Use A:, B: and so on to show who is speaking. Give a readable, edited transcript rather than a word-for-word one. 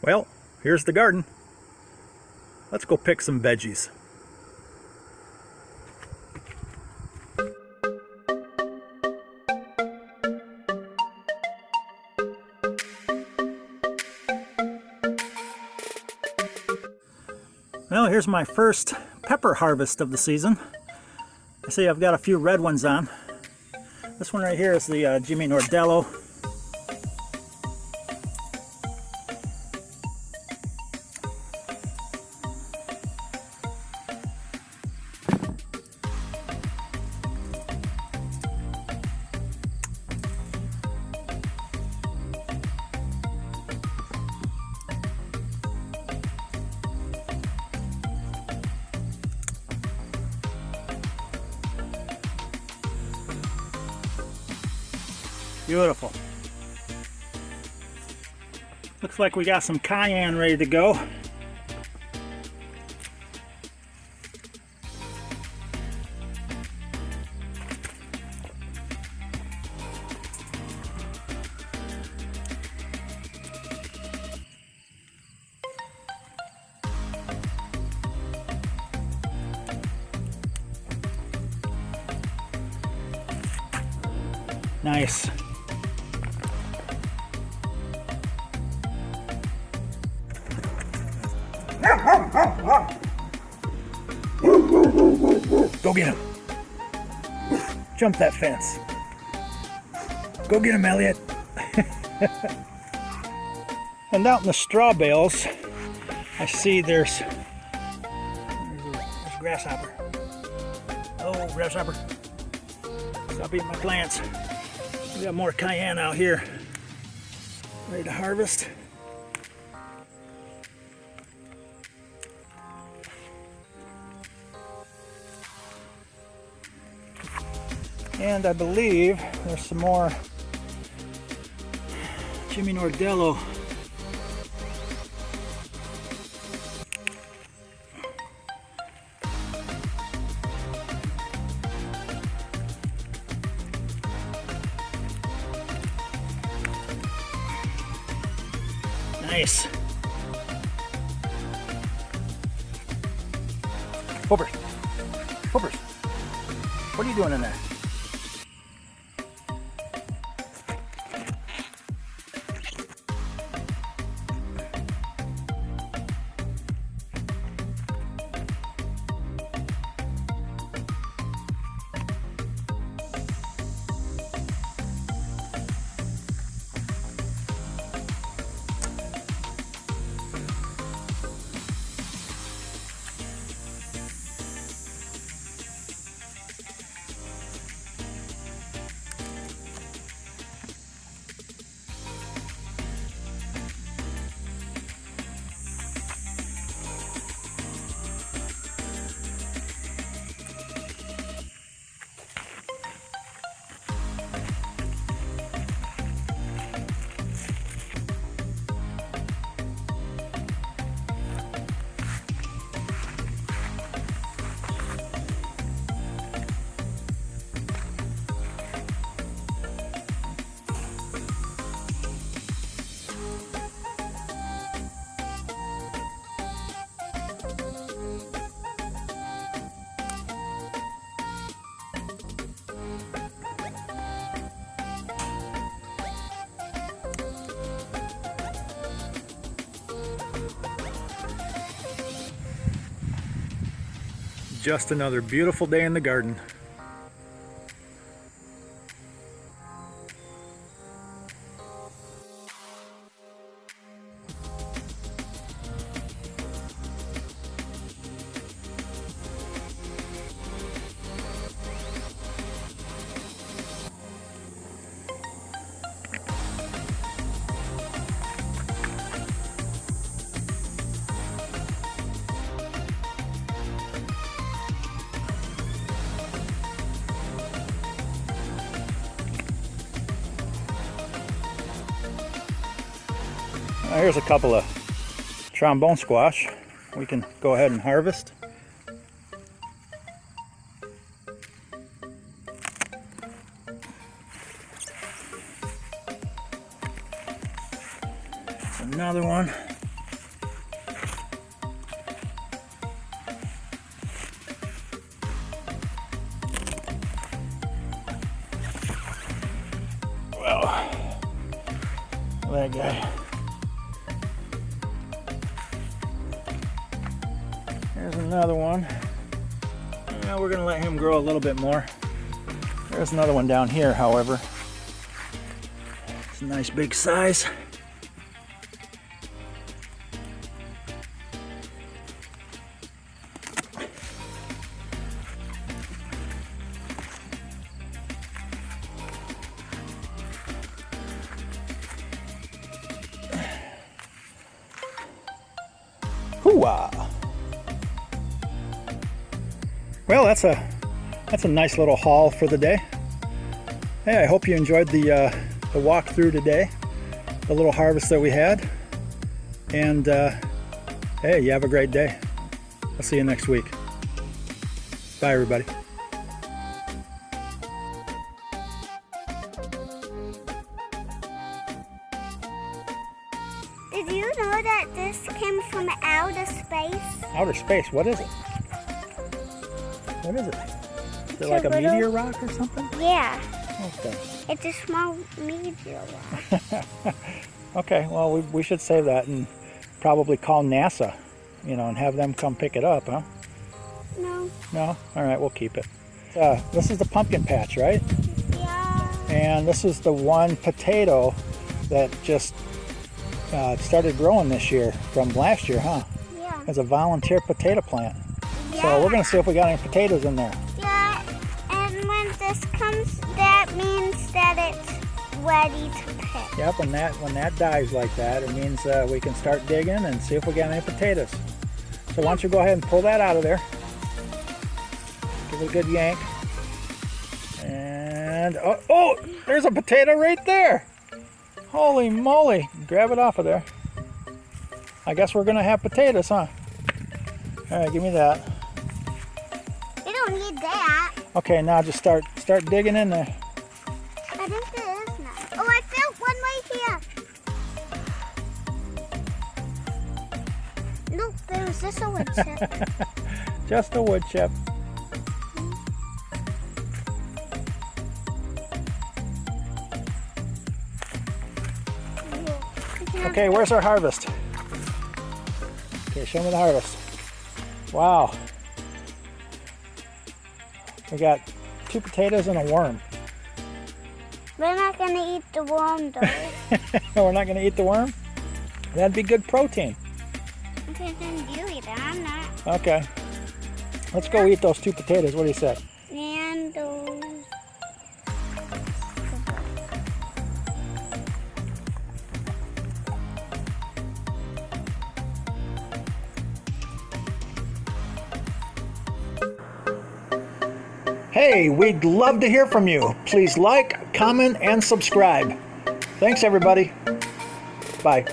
A: Well, here's the garden. Let's go pick some veggies. Well, here's my first pepper harvest of the season. I see I've got a few red ones on. This one right here is the Jimmy Nordello. Beautiful. Looks like we got some cayenne ready to go. Nice. Go get him. Jump that fence. Go get him, Elliot. And out in the straw bales, I see there's a grasshopper. Oh, grasshopper. Stop eating my plants. We got more cayenne out here. Ready to harvest. And I believe there's some more Jimmy Nordello. Nice. Poopers. Poopers. What are you doing in there? Just another beautiful day in the garden. Here's a couple of trombone squash we can go ahead and harvest. Another one. Okay. There's another one. Now we're gonna let him grow a little bit more. There's another one down here, however. It's a nice big size. Hoo-ah! Well, that's a nice little haul for the day. Hey, I hope you enjoyed the walk through today, the little harvest that we had, and hey, you have a great day. I'll see you next week. Bye, everybody.
B: Did you know that this came from outer space?
A: Outer space? What is it? What is it? Is it like a meteor rock or something?
B: Yeah.
A: Okay.
B: It's a small meteor rock.
A: Okay, well, we should save that and probably call NASA, and have them come pick it up, huh?
B: No.
A: No? All right, we'll keep it. This is the pumpkin patch, right?
B: Yeah.
A: And this is the one potato that just started growing this year from last year, huh?
B: Yeah.
A: As a volunteer potato plant.
B: Yeah.
A: So we're going to see if we got any potatoes in there.
B: Yeah, and when this comes, that means that it's ready to pick.
A: Yep, when that dies like that, it means we can start digging and see if we got any potatoes. So why don't you go ahead and pull that out of there. Give it a good yank. And, oh, there's a potato right there. Holy moly. Grab it off of there. I guess we're going to have potatoes, huh? All right, give me that.
B: You don't need that.
A: Okay, now just start digging in there.
B: I think there is none. Oh, I found one right here. Nope, there was just a wood chip.
A: Just a wood chip. Okay, where's our harvest? Okay, show me the harvest. Wow. We got 2 potatoes and a worm.
B: We're not going to eat the worm, though.
A: We're not going to eat the worm? That'd be good protein.
B: Okay, then you eat it. I'm not.
A: Okay. Let's go eat those 2 potatoes. What do you say?
B: And those.
A: Hey, we'd love to hear from you. Please like, comment, and subscribe. Thanks, everybody. Bye.